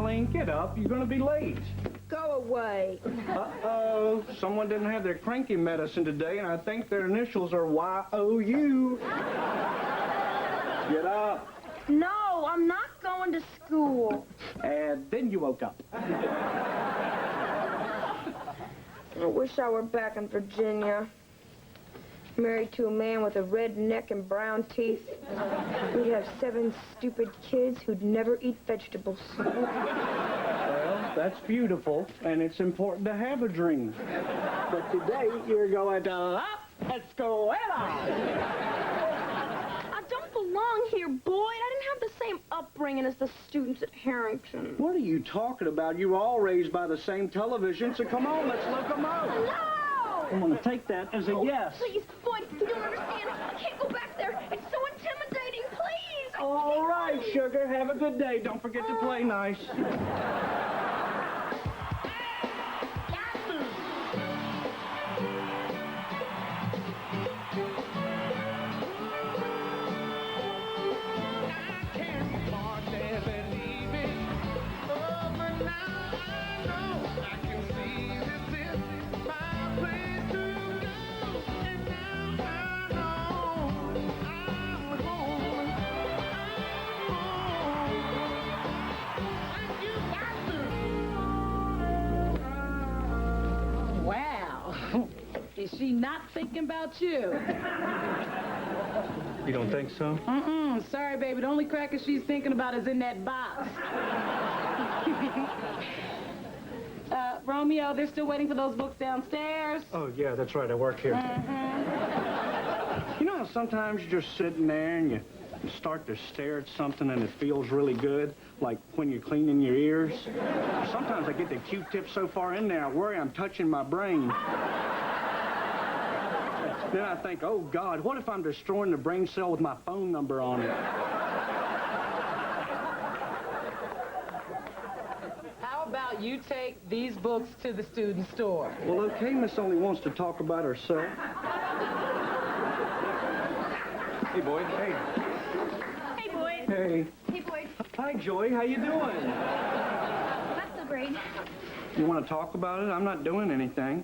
darling. Get up. You're going to be late. Go away. Uh-oh. Someone didn't have their cranky medicine today, and I think their initials are Y-O-U. Get up. No, I'm not going to school. And then you woke up. I wish I were back in Virginia. Married to a man with a red neck and brown teeth. We'd have 7 stupid kids who'd never eat vegetables. Well, that's beautiful, and it's important to have a dream. But today, you're going to La Escuela. I don't belong here, Boyd. I didn't have the same upbringing as the students at Harrington. What are you talking about? You were all raised by the same television, so come on, let's locomote. No! I'm going to take that as a yes. Please, Boyd, you don't understand. I can't go back there. It's so intimidating. Please. All right, sugar. Have a good day. Don't forget to play nice. Is she not thinking about you? You don't think so? Sorry, baby. The only cracker she's thinking about is in that box. Romeo, they're still waiting for those books downstairs. Oh, yeah, that's right. I work here. You know how sometimes you're just sitting there and you start to stare at something and it feels really good, like when you're cleaning your ears? Sometimes I get the Q-tip so far in there, I worry I'm touching my brain. Then I think, oh, God, what if I'm destroying the brain cell with my phone number on it? How about you take these books to the student store? Well, okay, Miss only wants to talk about herself. Hey, Boyd. Hey. Hey, Boyd. Hey. Hey, Boyd. Hi, Joy. How you doing? Not so great. You want to talk about it? I'm not doing anything.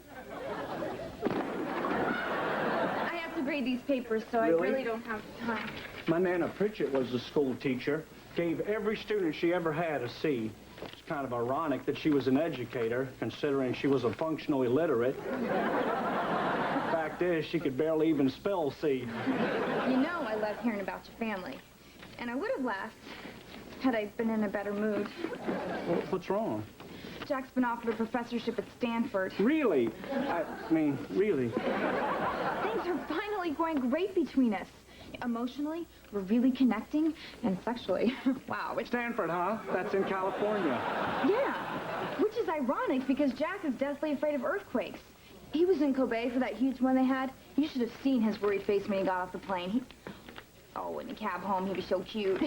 I have to grade these papers, so Really? I really don't have time. My Nana Pritchett was a school teacher. Gave every student she ever had a C. It's kind of ironic that she was an educator, considering she was a functional illiterate. Fact is, she could barely even spell C. You know I love hearing about your family. And I would have laughed had I been in a better mood. Well, what's wrong? Jack's been offered a professorship at Stanford. Really? I mean, really? Things are finally going great between us. Emotionally, we're really connecting, and sexually, wow. Stanford, huh? That's in California. Yeah, which is ironic because Jack is deathly afraid of earthquakes. He was in Kobe for that huge one they had. You should have seen his worried face when he got off the plane. Oh, in the cab home, he was so cute.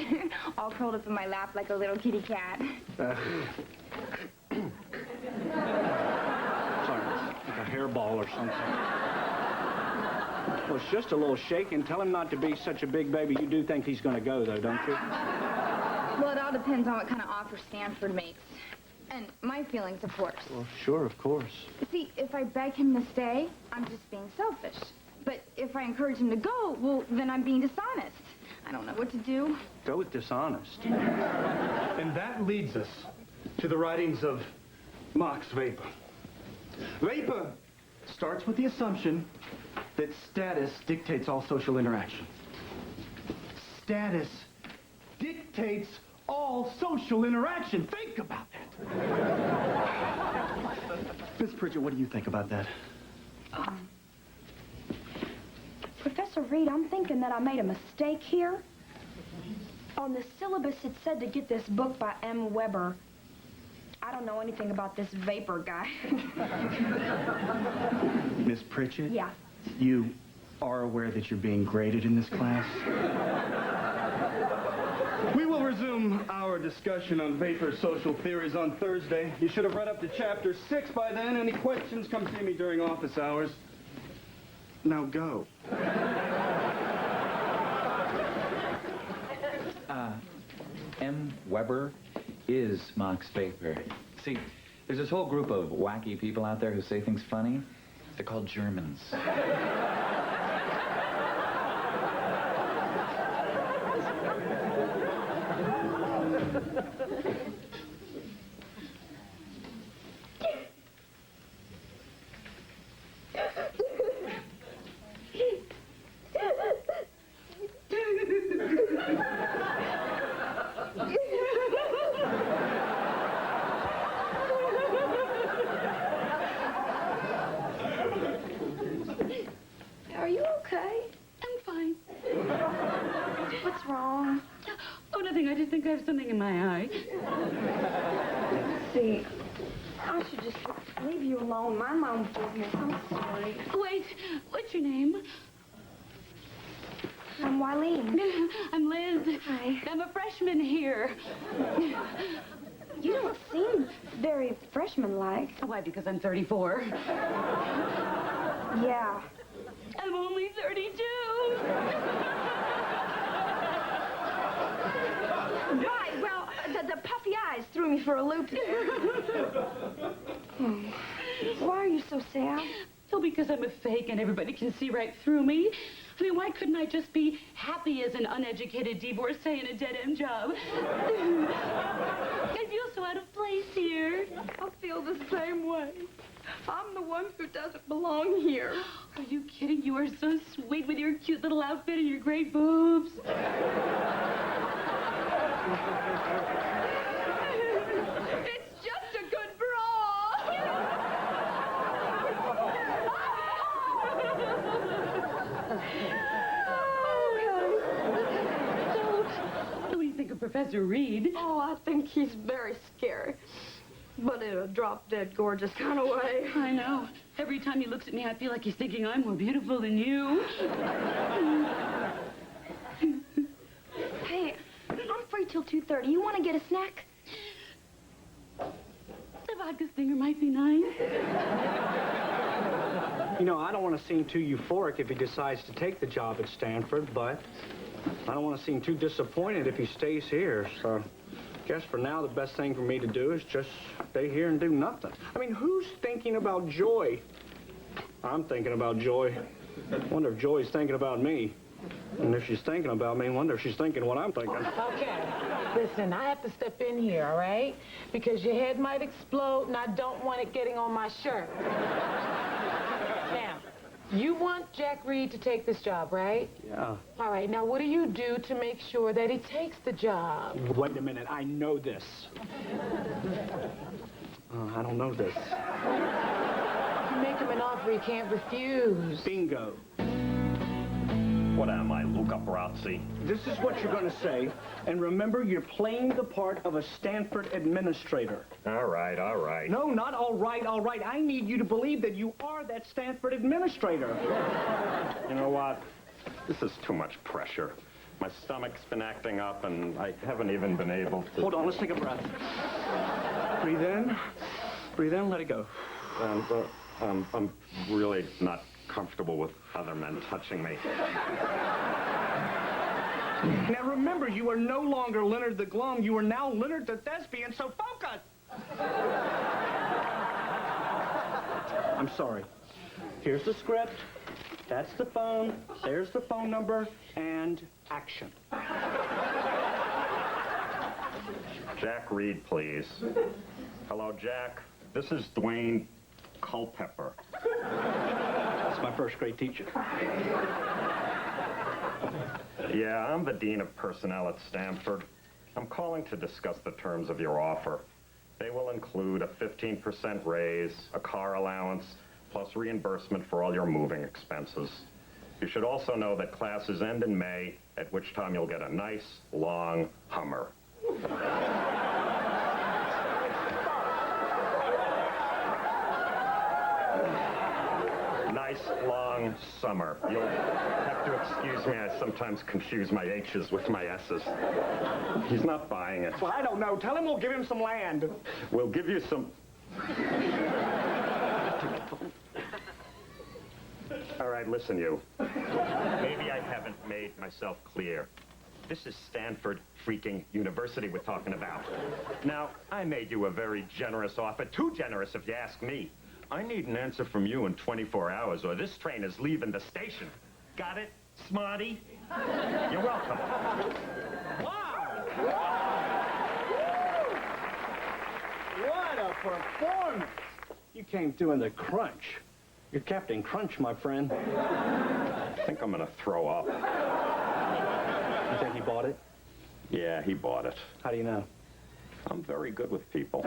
All curled up in my lap like a little kitty cat. Sorry, like a hairball or something. Well, it's just a little shaking. Tell him not to be such a big baby. You do think he's going to go, though, don't you? Well, it all depends on what kind of offer Stanford makes. And my feelings, of course. Well, sure, of course. See, if I beg him to stay, I'm just being selfish. But if I encourage him to go, well, then I'm being dishonest. I don't know what to do. Go with dishonest. And that leads us to the writings of Max Weber. Weber starts with the assumption that status dictates all social interaction. Status dictates all social interaction. Think about that. Miss Pritchett, what do you think about that? Professor Reed, I'm thinking that I made a mistake here. On the syllabus, it said to get this book by M. Weber. I don't know anything about this Vapor guy. Miss Pritchett? Yeah. You are aware that you're being graded in this class? We will resume our discussion on vapor social theories on Thursday. You should have read up to chapter 6 by then. Any questions, come see me during office hours. Now go. M. Weber, is Max Vapor. See, there's this whole group of wacky people out there who say things funny. They're called Germans. Are you okay? I'm fine. What's wrong? Oh, nothing. I just think I have something in my eye. See, I should just leave you alone. Mind my own business. I'm sorry. Wait, what's your name? I'm Wileen. I'm Liz. Hi. I'm a freshman here. You don't seem very freshman-like. Why, because I'm 34. Yeah. I'm only 32. Right, well, the puffy eyes threw me for a loop there. Why are you so sad? Oh, because I'm a fake and everybody can see right through me. I mean, why couldn't I just be happy as an uneducated divorcee in a dead-end job? I feel so out of place here. I feel the same way. I'm the one who doesn't belong here. Are you kidding? You are so sweet with your cute little outfit and your great boobs. It's just a good bra. So, what do you think of Professor Reed? Oh, I think he's very scary. But in a drop-dead gorgeous kind of way. I know. Every time he looks at me, I feel like he's thinking I'm more beautiful than you. Hey, I'm free till 2:30. You want to get a snack? The vodka stinger might be nice. You know, I don't want to seem too euphoric if he decides to take the job at Stanford, but I don't want to seem too disappointed if he stays here. So I guess for now, the best thing for me to do is just stay here and do nothing. I mean, who's thinking about Joy? I'm thinking about Joy. Wonder if Joy's thinking about me. And if she's thinking about me, wonder if she's thinking what I'm thinking. Okay. Listen, I have to step in here, all right? Because your head might explode, and I don't want it getting on my shirt. Now, you want Jack Reed to take this job, right? Yeah. All right, now what do you do to make sure that he takes the job? Wait a minute, I know this. I don't know this. You make him an offer he can't refuse. Bingo. What am I, Luca Brasi? This is what you're going to say. And remember, you're playing the part of a Stanford administrator. All right, all right. No, not all right, all right. I need you to believe that you are that Stanford administrator. You know what? This is too much pressure. My stomach's been acting up, and I haven't even been able to... Hold on, let's take a breath. Breathe in, let it go. I'm really not comfortable with other men touching me. Now remember, you are no longer Leonard the Glum. You are now Leonard the Thespian, so focus! I'm sorry. Here's the script. That's the phone. There's the phone number. And action. Jack Reed, please. Hello, Jack. This is Dwayne Culpepper. That's my first grade teacher. Yeah, I'm the Dean of Personnel at Stanford. I'm calling to discuss the terms of your offer. They will include a 15% raise, a car allowance, plus reimbursement for all your moving expenses. You should also know that classes end in May, at which time you'll get a nice, long Hummer. Nice, long summer. You'll have to excuse me. I sometimes confuse my H's with my S's. He's not buying it. Well, I don't know. Tell him we'll give him some land. We'll give you some... All right, listen, you. Maybe I haven't made myself clear. This is Stanford freaking University we're talking about. Now, I made you a very generous offer, too generous if you ask me. I need an answer from you in 24 hours or this train is leaving the station. Got it, smarty? You're welcome. What a performance! You came through in the crunch. You're Captain Crunch, my friend. I think I'm gonna throw up. You think he bought it? Yeah, he bought it. How do you know? I'm very good with people.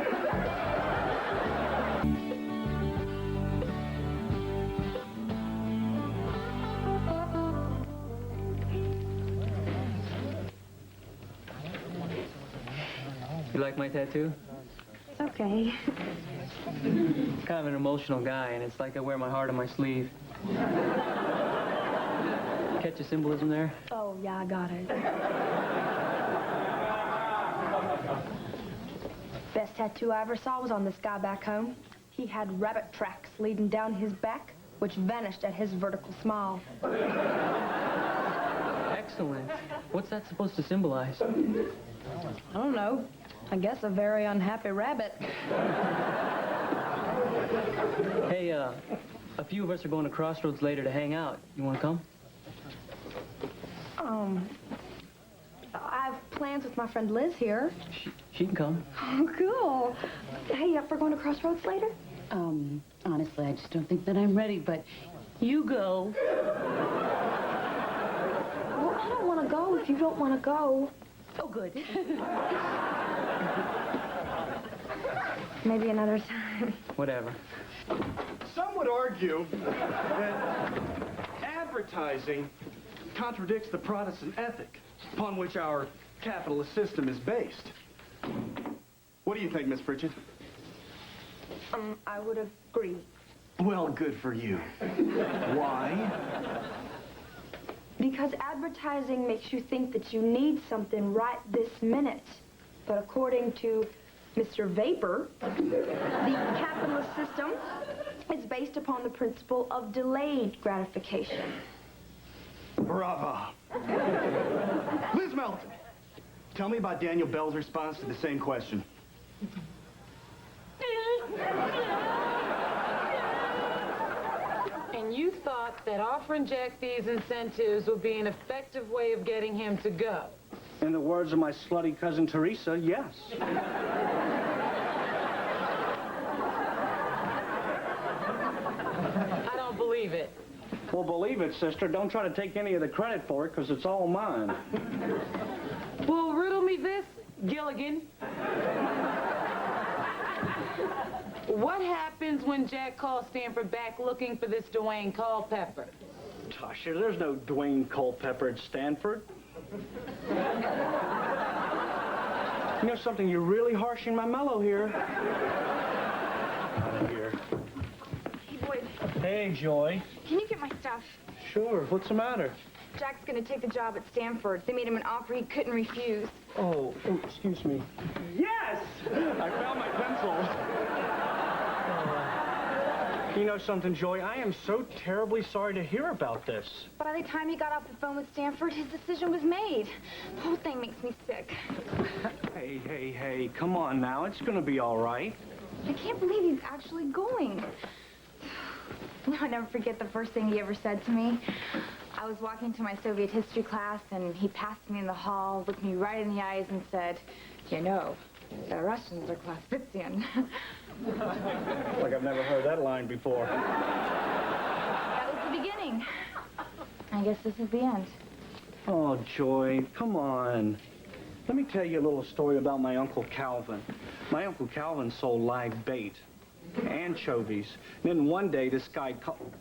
You like my tattoo? It's okay. I'm kind of an emotional guy, and it's like I wear my heart on my sleeve. Catch the symbolism there? Oh, yeah, I got it. Best tattoo I ever saw was on this guy back home. He had rabbit tracks leading down his back, which vanished at his vertical smile. Excellent. What's that supposed to symbolize? I don't know. I guess a very unhappy rabbit. Hey, a few of us are going to Crossroads later to hang out. You want to come? I have plans with my friend Liz here. She can come. Oh, cool. Hey, you up for going to Crossroads later? Honestly, I just don't think that I'm ready, but you go. Well, I don't want to go if you don't want to go. Oh, good. Maybe another time. Whatever. Some would argue that advertising contradicts the Protestant ethic upon which our capitalist system is based. What do you think, Miss Pritchett? I would agree. Well, good for you. Why? Because advertising makes you think that you need something right this minute. But according to Mr. Vapor, the capitalist system is based upon the principle of delayed gratification. Bravo. Liz Melton, tell me about Daniel Bell's response to the same question. And you thought that offering Jack these incentives would be an effective way of getting him to go? In the words of my slutty cousin Teresa, yes. I don't believe it. Well, believe it, sister. Don't try to take any of the credit for it, because it's all mine. Well, riddle me this, Gilligan. What happens when Jack calls Stanford back looking for this Dwayne Culpepper? Tasha, there's no Dwayne Culpepper at Stanford. You know something? You're really harshing my mellow here. Here. Hey, Boyd, Hey, Joy. can you get my stuff? Sure. What's the matter? Jack's gonna take the job at Stanford. They made him an offer he couldn't refuse. Oh, excuse me. Yes! I found my pencil. You know something, Joy? I am so terribly sorry to hear about this. By the time he got off the phone with Stanford, his decision was made. The whole thing makes me sick. Hey, come on now. It's gonna be all right. I can't believe he's actually going. You know, I'll never forget the first thing he ever said to me. I was walking to my Soviet history class, and he passed me in the hall, looked me right in the eyes, and said, "You know, the Russians are Clausewitzian." Like I've never heard that line before. That was the beginning. I guess this is the end. Oh, Joy, come on. Let me tell you a little story about my Uncle Calvin. My Uncle Calvin sold live bait, anchovies. And then one day, this guy called...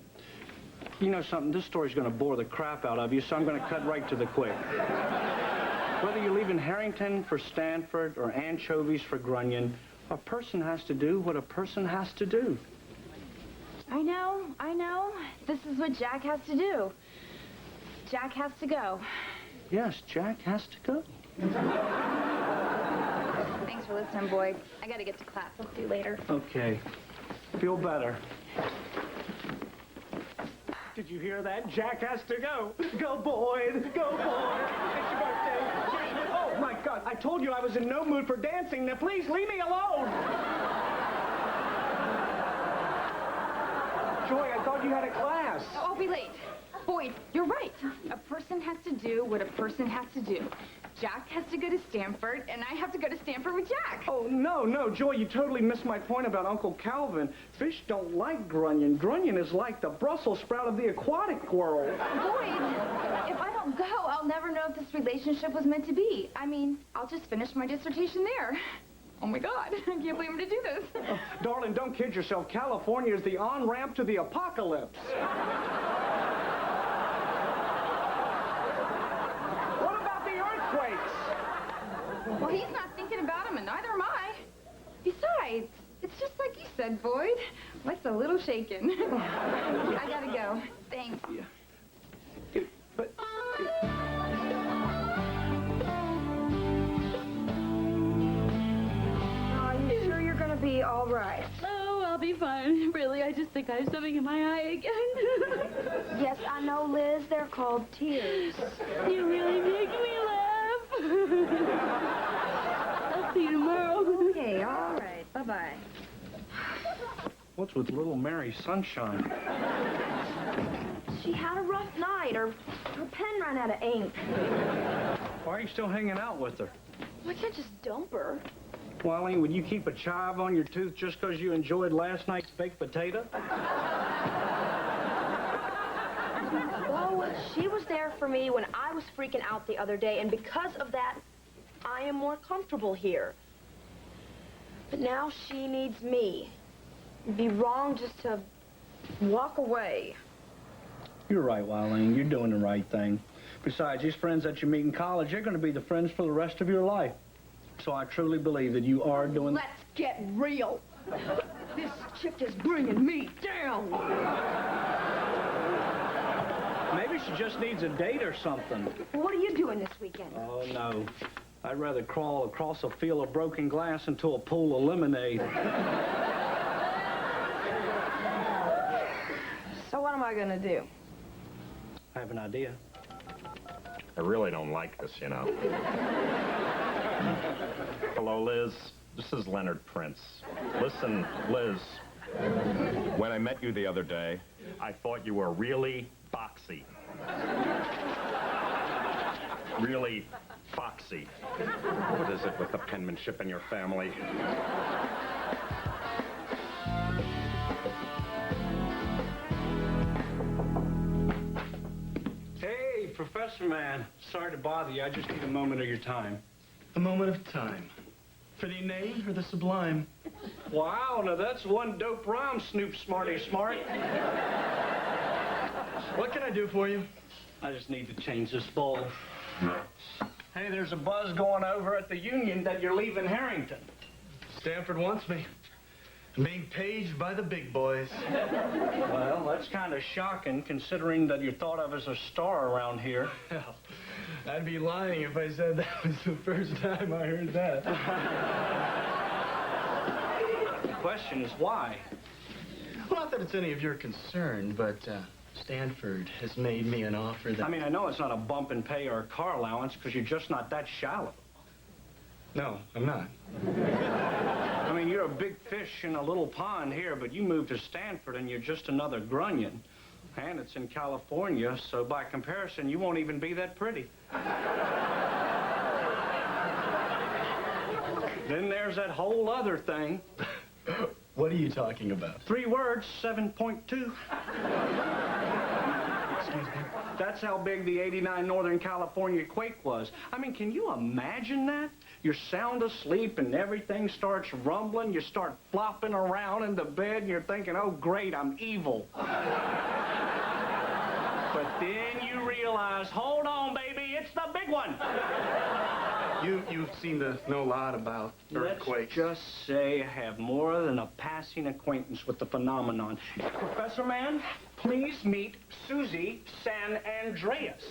You know something? This story's going to bore the crap out of you, so I'm going to cut right to the quick. Whether you're leaving Harrington for Stanford or anchovies for Grunion, a person has to do what a person has to do. I know. This is what Jack has to do. Jack has to go. Yes, Jack has to go. Thanks for listening, Boyd. I gotta get to class. I'll see you later. Okay. Feel better. Did you hear that? Jack has to go. Go, Boyd. Go, Boyd. It's your birthday. told you I was in no mood for dancing. Now, please, leave me alone. Joy, I thought you had a class. I'll be late. Boyd, you're right. A person has to do what a person has to do. Jack has to go to Stanford, and I have to go to Stanford with Jack. Oh, no, Joy, you totally missed my point about Uncle Calvin. Fish don't like grunion. Grunion is like the Brussels sprout of the aquatic world. Boyd, if I don't go, I'll never know if this relationship was meant to be. I mean, I'll just finish my dissertation there. Oh, my God. I can't believe I'm going to do this. Oh, darling, don't kid yourself. California is the on-ramp to the apocalypse. Well, he's not thinking about him, and neither am I. Besides, it's just like you said, Boyd. Life's a little shaken. I gotta go. Thanks. Yeah. But... Are you sure you're gonna be all right? Oh, I'll be fine. Really, I just think I have something in my eye again. Yes, I know, Liz. They're called tears. You really make me laugh. I'll see you tomorrow. Okay, all right. Bye-bye. What's with little Mary Sunshine? She had a rough night. Her pen ran out of ink. Why are you still hanging out with her? I can't just dump her. Wally, would you keep a chive on your tooth just because you enjoyed last night's baked potato? Well, she was there for me when I was freaking out the other day, and because of that, I am more comfortable here. But now she needs me. It'd be wrong just to walk away. You're right, Wileen. You're doing the right thing. Besides, these friends that you meet in college, they're going to be the friends for the rest of your life. So I truly believe that you are doing... Let's get real. This chick is bringing me down. Maybe she just needs a date or something. What are you doing this weekend? Oh, no. I'd rather crawl across a field of broken glass into a pool of lemonade. So what am I gonna do? I have an idea. I really don't like this, you know. Hello, Liz. This is Leonard Prince. Listen, Liz, when I met you the other day, I thought you were really boxy. Really foxy. What is it with the penmanship in your family? Hey, Professor Man. Sorry to bother you. I just need a moment of your time. A moment of time. For the inane or the sublime? Wow, now that's one dope rhyme, Snoop Smarty Smart. What can I do for you? I just need to change this bowl. Hey, there's a buzz going over at the union that you're leaving Harrington. Stanford wants me. I'm being paged by the big boys. Well, that's kind of shocking, considering that you're thought of as a star around here. Hell, I'd be lying if I said that was the first time I heard that. The question is why? Well, not that it's any of your concern, but Stanford has made me an offer that... I mean, I know it's not a bump in pay or a car allowance, because you're just not that shallow. No, I'm not. I mean, you're a big fish in a little pond here, but you moved to Stanford and you're just another grunion. And it's in California, so by comparison, you won't even be that pretty. Then there's that whole other thing. What are you talking about? 3 words, 7.2. Excuse me? That's how big the '89 Northern California quake was. I mean, can you imagine that? You're sound asleep and everything starts rumbling. You start flopping around in the bed and you're thinking, oh, great, I'm evil. But then you realize, hold on, baby, it's the big one. You seem to know a lot about earthquakes. Let's just say I have more than a passing acquaintance with the phenomenon. Professor Mann, please meet Susie San Andreas.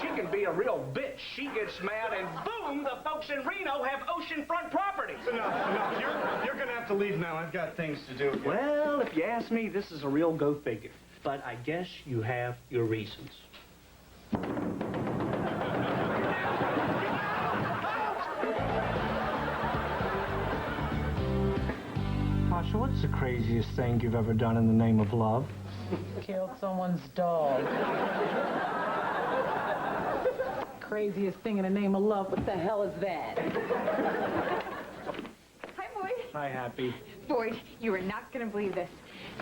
She can be a real bitch. She gets mad and boom, the folks in Reno have oceanfront property. Enough. You're gonna have to leave now. I've got things to do. Well, if you ask me, this is a real go figure. But I guess you have your reasons. What's the craziest thing you've ever done in the name of love? Killed someone's dog. Craziest thing in the name of love. What the hell is that? Hi, Boyd. Hi, Happy. Boyd, you are not going to believe this.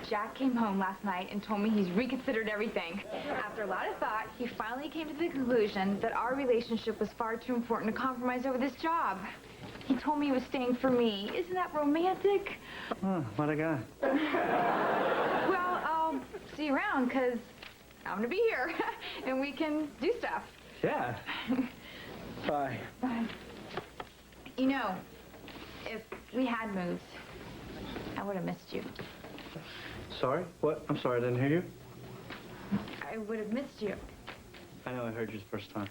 Jack came home last night and told me he's reconsidered everything. After a lot of thought, he finally came to the conclusion that our relationship was far too important to compromise over this job. He told me he was staying for me. Isn't that romantic? Oh, what a guy. Well, I'll see you around, because I'm going to be here, and we can do stuff. Yeah. Bye. Bye. You know, if we had moved, I would have missed you. Sorry? What? I'm sorry, I didn't hear you. I would have missed you. I know I heard you the first time.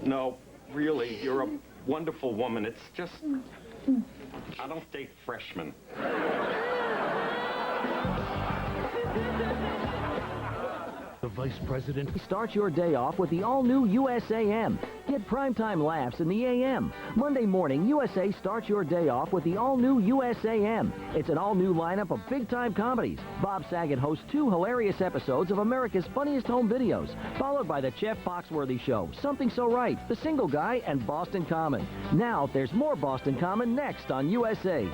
No, really, you're a wonderful woman. It's just, I don't date freshmen. The Vice President. Start your day off with the all-new USAM. Get primetime laughs in the AM. Monday morning, USA starts your day off with the all-new USAM. It's an all-new lineup of big-time comedies. Bob Saget hosts 2 hilarious episodes of America's Funniest Home Videos, followed by the Jeff Foxworthy Show, Something So Right, The Single Guy, and Boston Common. Now, there's more Boston Common next on USA.